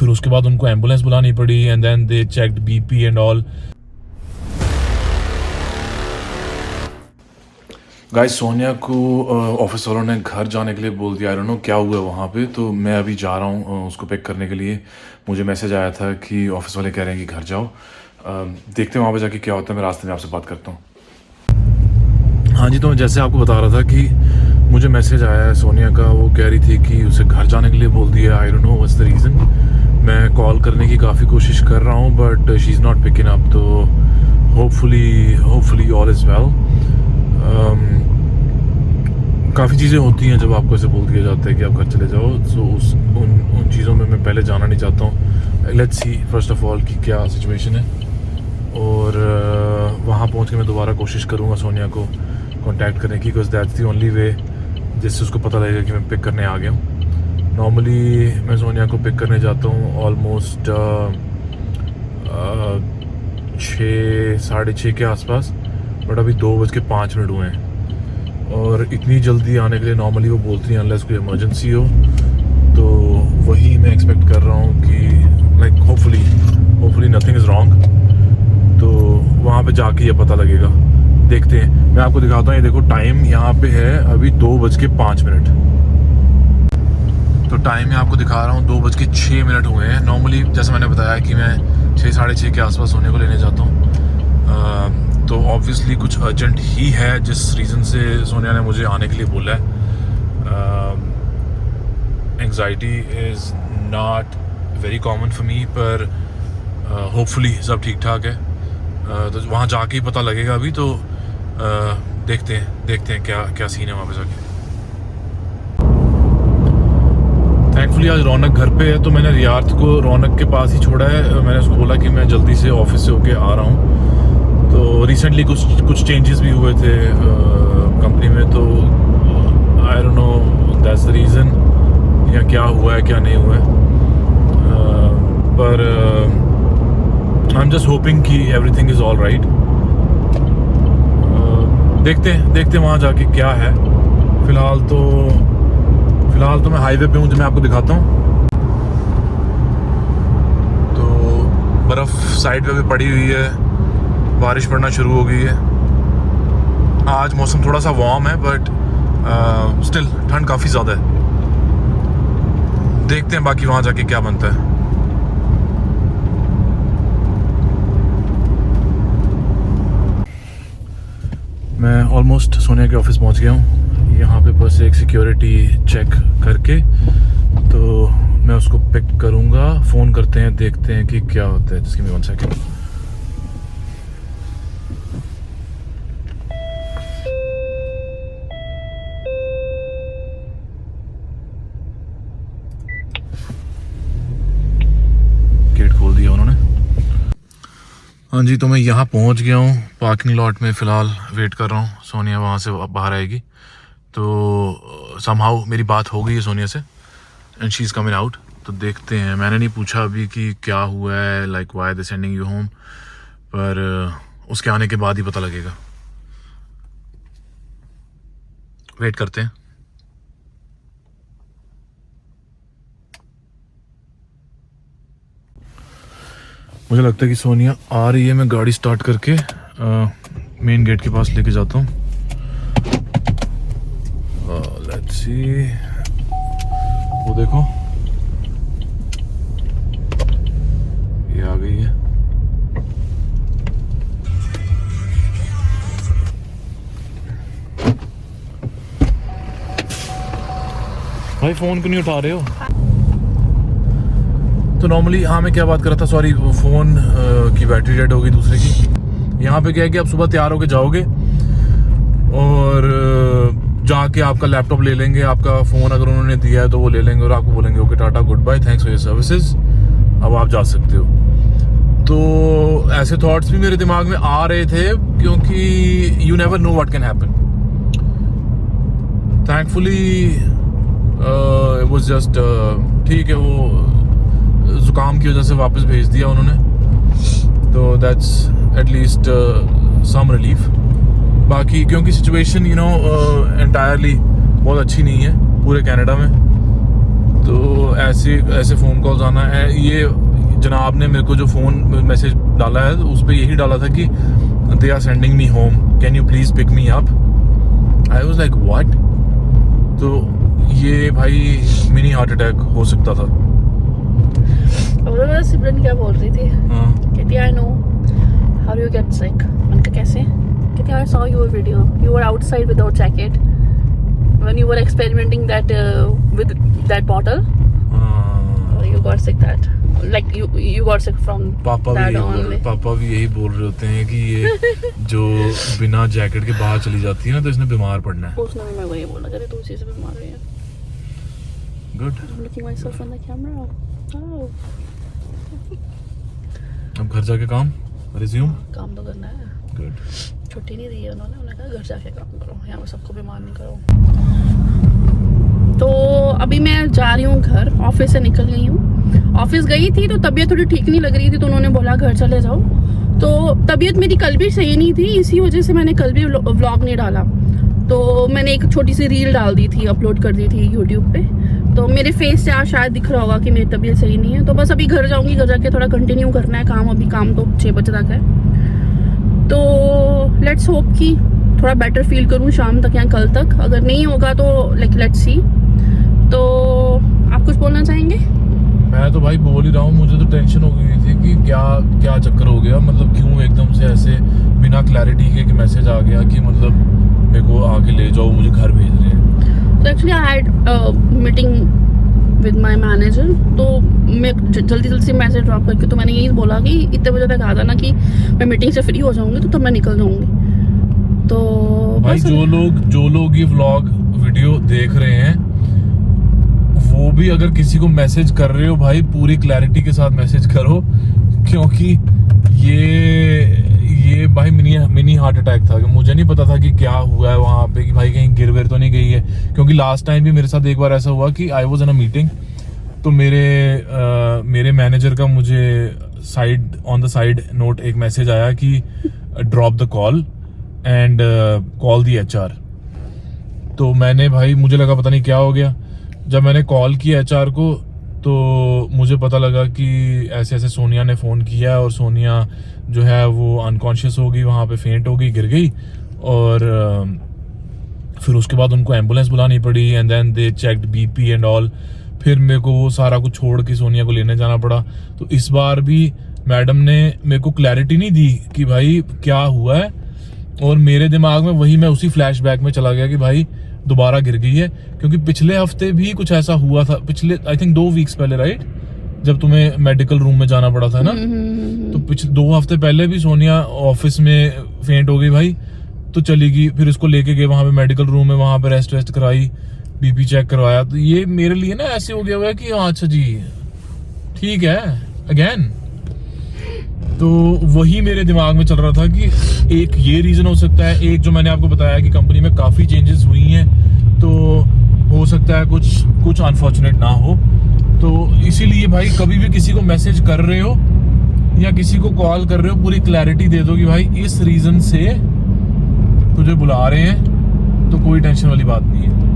फिर उसके बाद उनको एम्बुलेंस बुलानी पड़ी and then they checked BP and all. Guys Sonia को ऑफिस वालों ने घर जाने के लिए बोल दिया। आई डोंट नो क्या हुआ वहाँ पे, तो मैं अभी जा रहा हूँ उसको पिक करने के लिए। मुझे मैसेज आया था कि ऑफिस वाले कह रहे हैं कि घर जाओ। देखते हैं वहाँ पे जाके क्या होता है। मैं रास्ते में आपसे बात करता हूँ। हाँ जी, तो मैं जैसे आपको बता रहा था कि मुझे मैसेज आया है सोनिया का। वो कह रही थी कि उसे घर जाने के लिए बोल दिया। I don't know what's the reason. मैं कॉल करने की काफ़ी कोशिश कर रहा हूँ but she is not picking up. तो होपफुली ऑल इज़ वेल। काफ़ी चीज़ें होती हैं जब आपको ऐसे बोल दिया जाता है कि आप घर चले जाओ। सो उन चीज़ों में मैं पहले जाना नहीं चाहता हूँ। Let's see first of all कि क्या सिचुएशन है, और वहाँ पहुँच के मैं दोबारा कोशिश करूँगा सोनिया को कांटेक्ट करने की, because that's the only way जिससे उसको पता लगेगा कि मैं पिक करने आ गया हूँ। नॉर्मली मैं सोनिया को पिक करने जाता हूँ ऑलमोस्ट 6-6:30 के आसपास, बट अभी 2:05 हुए हैं। और इतनी जल्दी आने के लिए नॉर्मली वो बोलती हैं अनलेस कोई इमरजेंसी हो। तो वही मैं एक्सपेक्ट कर रहा हूँ कि like hopefully nothing is wrong. तो वहाँ पे जाके ये पता लगेगा। देखते हैं, मैं आपको दिखाता हूँ। ये देखो टाइम यहाँ पे है अभी 2:05। तो टाइम मैं आपको दिखा रहा हूँ 2:06 हुए हैं। नॉर्मली जैसे मैंने बताया कि मैं 6-6:30 के आसपास सोने को लेने जाता हूँ। तो ऑब्वियसली कुछ अर्जेंट ही है जिस रीज़न से सोनिया ने मुझे आने के लिए बोला है। Anxiety is not very common for me, पर होपफुली सब ठीक ठाक है। तो वहाँ जाके ही पता लगेगा अभी। तो देखते हैं क्या सीन है वहाँ पे जाके। थैंकफुली आज रौनक घर पे है, तो मैंने रियार्थ को रौनक के पास ही छोड़ा है। मैंने उसको बोला कि मैं जल्दी से ऑफिस से होके आ रहा हूँ। तो रिसेंटली कुछ चेंजेस भी हुए थे कंपनी में, तो I don't know that's the reason या क्या हुआ है क्या नहीं हुआ है। पर आई एम जस्ट होपिंग कि एवरीथिंग इज़ ऑल राइट। देखते हैं वहाँ जाके क्या है। फ़िलहाल तो मैं हाईवे पे हूँ, जो मैं आपको दिखाता हूँ। तो बर्फ़ साइड पे भी पड़ी हुई है, बारिश पड़ना शुरू हो गई है। आज मौसम थोड़ा सा वार्म है बट स्टिल ठंड काफ़ी ज़्यादा है। देखते हैं बाकी वहाँ जाके क्या बनता है। मैं ऑलमोस्ट सोनिया के ऑफिस पहुँच गया हूँ। यहाँ पे बस एक सिक्योरिटी चेक करके तो मैं उसको पिक करूँगा। फ़ोन करते हैं, देखते हैं कि क्या होता है। जिसकी मैं 1 सेकेंड। गेट खोल दिया उन्होंने। हाँ जी, तो मैं यहाँ पहुँच गया हूँ पार्किंग लॉट में। फ़िलहाल वेट कर रहा हूँ, सोनिया वहाँ से बाहर आएगी। तो समहाउ मेरी बात हो गई है सोनिया से and she is coming out. तो देखते हैं। मैंने नहीं पूछा अभी कि क्या हुआ है, like why they sending you home, पर उसके आने के बाद ही पता लगेगा। वेट करते हैं। मुझे लगता है कि सोनिया आ रही है। मैं गाड़ी स्टार्ट करके मेन गेट के पास लेके जाता हूँ। लेट्स सी, वो देखो ये आ गई है। भाई फ़ोन क्यों नहीं उठा रहे हो? तो नॉर्मली हाँ, मैं क्या बात कर रहा था, सॉरी, फ़ोन की बैटरी डेड हो गई दूसरे की। यहाँ पे क्या है कि आप सुबह तैयार होके जाओगे और जाके आपका लैपटॉप ले लेंगे। आपका फ़ोन अगर उन्होंने दिया है तो वो ले लेंगे और आपको बोलेंगे okay tata good bye, thanks for your services, अब आप जा सकते हो। तो ऐसे थॉट्स भी मेरे दिमाग में आ रहे थे क्योंकि you never know what can happen. Thankfully it was just ठीक है। वो ज़ुकाम की वजह से वापस भेज दिया उन्होंने, तो दैट्स एटलीस्ट सम रिलीफ। बाकी क्योंकि सिचुएशन एंटायरली बहुत अच्छी नहीं है पूरे कनाडा में, तो ऐसे फ़ोन कॉल्स आना है। ये जनाब ने मेरे को जो फ़ोन मैसेज डाला है उस पर यही डाला था कि they are sending me home, can you please pick me up. I was like what. तो ये भाई मिनी हार्ट अटैक हो सकता था। और सिमरन क्या बोल रही थी, कहती I know how you get sick. मैंने कहा कैसे? कहती I saw your video, you were outside without jacket when you were experimenting that with that bottle, you got sick that like you got sick from that only. पापा भी यही बोल रहे होते हैं कि ये जो बिना जैकेट के बाहर चली जाती है ना तो इसने बीमार पड़ना है। उसने भी मैं वही बोला, करे तू उसी से बीमार हुई है। Good. I'm looking myself on the camera. Oh. अब घर जाके काम रिज्यूम। काम तो करना है। गुड। छुट्टी नहीं दी है उन्होंने कहा घर जाके काम करो, यहाँ पे सबको बीमार नहीं करो। तो अभी मैं जा रही हूँ घर, ऑफिस से निकल गई हूँ। ऑफिस गई थी तो तबीयत थोड़ी ठीक नहीं लग रही थी, तो उन्होंने बोला घर चले जाओ। तो तबीयत मेरी कल भी सही नहीं थी, इसी वजह से मैंने कल भी व्लॉग नहीं डाला। तो मैंने एक छोटी सी रील डाल दी थी, अपलोड कर दी थी यूट्यूब पे। तो मेरे फेस से आज शायद दिख रहा होगा कि मेरी तबीयत सही नहीं है। तो बस अभी घर जाऊँगी, घर जाके थोड़ा कंटिन्यू करना है काम। अभी काम तो 6 बजे तक है, तो लेट्स होप कि थोड़ा बेटर फील करूँ शाम तक या कल तक। अगर नहीं होगा तो लाइक लेट्स सी। तो आप कुछ बोलना चाहेंगे? मैं तो भाई बोल ही रहा हूँ, मुझे तो टेंशन हो गई थी कि क्या चक्कर हो गया, मतलब क्यों एकदम से ऐसे बिना क्लैरिटी के कि मैसेज आ गया कि मतलब मेरे को आके ले जाओ, मुझे घर भेज रहे हैं। तो actually I had meeting with my manager, तो मैं जल्दी से मैसेज ड्रॉप करके तो मैंने यही बोला कि इतने बजे तक आ जाना कि मैं मीटिंग से फ्री हो जाऊंगी, तो तब मैं निकल जाऊंगी। तो भाई जो लोग ये व्लॉग वीडियो देख रहे हैं वो भी अगर किसी को मैसेज कर रहे हो भाई पूरी क्लैरिटी के साथ मैसेज करो, क्योंकि ये भाई मिनी हार्ट अटैक था। मुझे नहीं पता था कि क्या हुआ है वहां पे, कि भाई कहीं गिर तो नहीं गई है। क्योंकि लास्ट टाइम भी मेरे साथ एक बार ऐसा हुआ कि I was in a meeting, तो मेरे मैनेजर का मुझे ऑन द साइड नोट एक मैसेज आया कि drop the call and call the HR। तो मैंने भाई, मुझे लगा पता नहीं क्या हो गया। जब मैंने कॉल किया HR को तो मुझे पता लगा कि ऐसे सोनिया ने फ़ोन किया और सोनिया जो है वो अनकॉन्शियस हो गई, वहाँ पे फेंट हो गई, गिर गई। और फिर उसके बाद उनको एम्बुलेंस बुलानी पड़ी and then they checked BP and all. फिर मेरे को वो सारा कुछ छोड़ के सोनिया को लेने जाना पड़ा। तो इस बार भी मैडम ने मेरे को क्लैरिटी नहीं दी कि भाई क्या हुआ है, और मेरे दिमाग में वही, मैं उसी फ्लैशबैक में चला गया कि भाई दोबारा गिर गई है। क्योंकि पिछले हफ्ते भी कुछ ऐसा हुआ था, पिछले आई थिंक 2 वीक्स पहले, राइट, जब तुम्हें मेडिकल रूम में जाना पड़ा था ना। तो पिछले 2 हफ्ते पहले भी सोनिया ऑफिस में फेंट हो गई भाई, तो चली गई। फिर उसको लेके गए वहां पे मेडिकल रूम में, वहां पे रेस्ट कराई, BP चेक करवाया। तो ये मेरे लिए ना ऐसे हो गया हुआ है कि अच्छा जी ठीक है अगेन। तो वही मेरे दिमाग में चल रहा था कि एक ये रीजन हो सकता है, एक जो मैंने आपको बताया कि कंपनी में काफी चेंजेस हुई हैं, तो हो सकता है कुछ अनफॉर्चुनेट ना हो। तो इसीलिए भाई कभी भी किसी को मैसेज कर रहे हो या किसी को कॉल कर रहे हो, पूरी क्लैरिटी दे दो कि भाई इस रीजन से तुझे बुला रहे हैं, तो कोई टेंशन वाली बात नहीं है।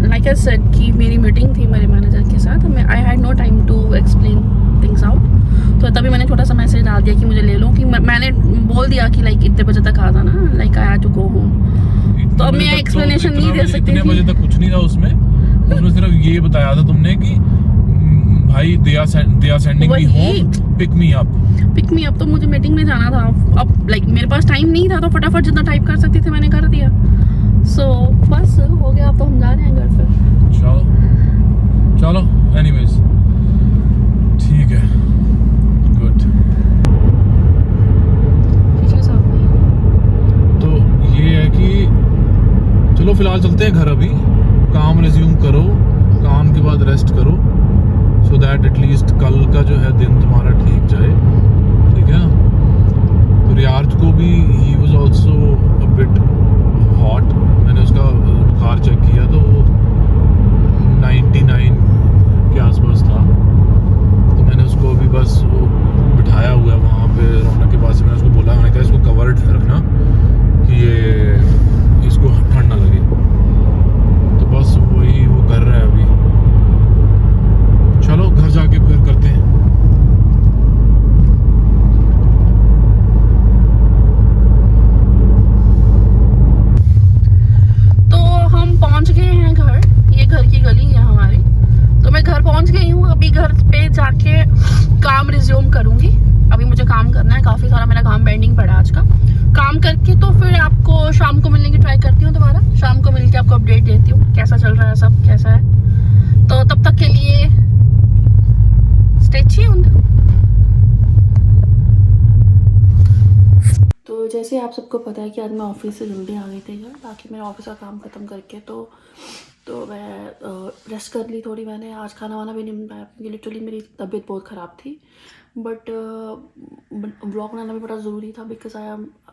Like I said कि मेरी मीटिंग थी मेरे मैनेजर के साथ, I had no time to explain things out. तो तभी मैंने छोटा सा मैसेज डाल दिया कि मुझे ले लो, कि मैंने बोल दिया कि लाइक इतने बजे तक आ जाना, like I had to go home. तो अब मैं एक्सप्लेनेशन नहीं दे सकती थी। इतने बजे तक कुछ नहीं था उसमें सिर्फ ये बताया था तुमने कि भाई they are sending me home, pick me up. तो मुझे मीटिंग में जाना था। अब लाइक मेरे पास टाइम नहीं था, तो फटाफट जितना टाइप कर सकती थी मैंने कर दिया। सो बस हो गया, अब तो हम जा रहे हैं घर फिर। चलो एनीवेज ठीक है, गुड। तो ये है कि चलो फिलहाल चलते हैं घर। अभी काम रिज्यूम करो, काम के बाद रेस्ट करो, सो दैट एटलीस्ट कल का जो है दिन तुम्हारा ठीक जाए, ठीक है ना। तो रियाज को भी he was also a bit hot. मैंने उसका बुखार चेक किया तो 99 के आसपास था। तो मैंने उसको अभी बस वो बिठाया हुआ है वहाँ पे रौनक के पास। मैंने उसको बोला, मैंने कहा इसको कवर्ड रखना कि ये इसको ठंड ना लगे। तो बस वही वो कर रहा है अभी। पे जाके काम रिज्यूम करूँगी। अभी मुझे काम करना है, काफ़ी सारा मेरा काम पेंडिंग पड़ा है आज का। काम करके तो फिर आपको शाम को मिलने की ट्राई करती हूँ दोबारा। शाम को मिलके आपको अपडेट देती हूँ कैसा चल रहा है, सब कैसा है। तो तब तक के लिए स्टे ट्यून्ड। तो जैसे आप सबको पता है कि आज मैं ऑफिस से जल्दी आ गई थी घर, बाकी मेरा ऑफिस का काम ख़त्म करके तो मैं रेस्ट कर ली थोड़ी। मैंने आज खाना वाना भी नहीं बन पाया क्योंकि लिटरली मेरी तबीयत बहुत ख़राब थी। बट व्लॉग बनाना भी बड़ा ज़रूरी था बिकॉज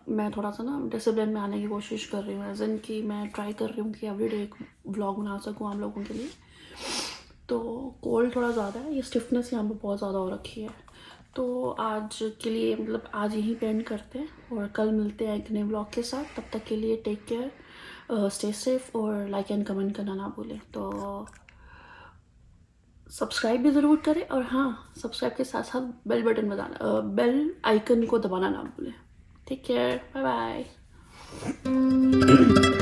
मैं थोड़ा सा ना डिसिप्लिन में आने की कोशिश कर रही हूँ, एज इन कि मैं ट्राई कर रही हूँ कि एवरीडे एक व्लॉग बना सकूँ आप लोगों के लिए। तो कोल्ड थोड़ा ज़्यादा है, ये स्टिफनेस यहाँ पे बहुत ज़्यादा हो रखी है। तो आज के लिए मतलब आज यहीं पे एंड करते हैं और कल मिलते हैं एक नए व्लॉग के साथ। तब तक के लिए टेक केयर, स्टे सेफ और लाइक एंड कमेंट करना ना भूलें। तो सब्सक्राइब भी ज़रूर करें और हाँ, सब्सक्राइब के साथ साथ बेल बटन बजाना, बेल आइकन को दबाना ना भूलें। Take care, bye bye.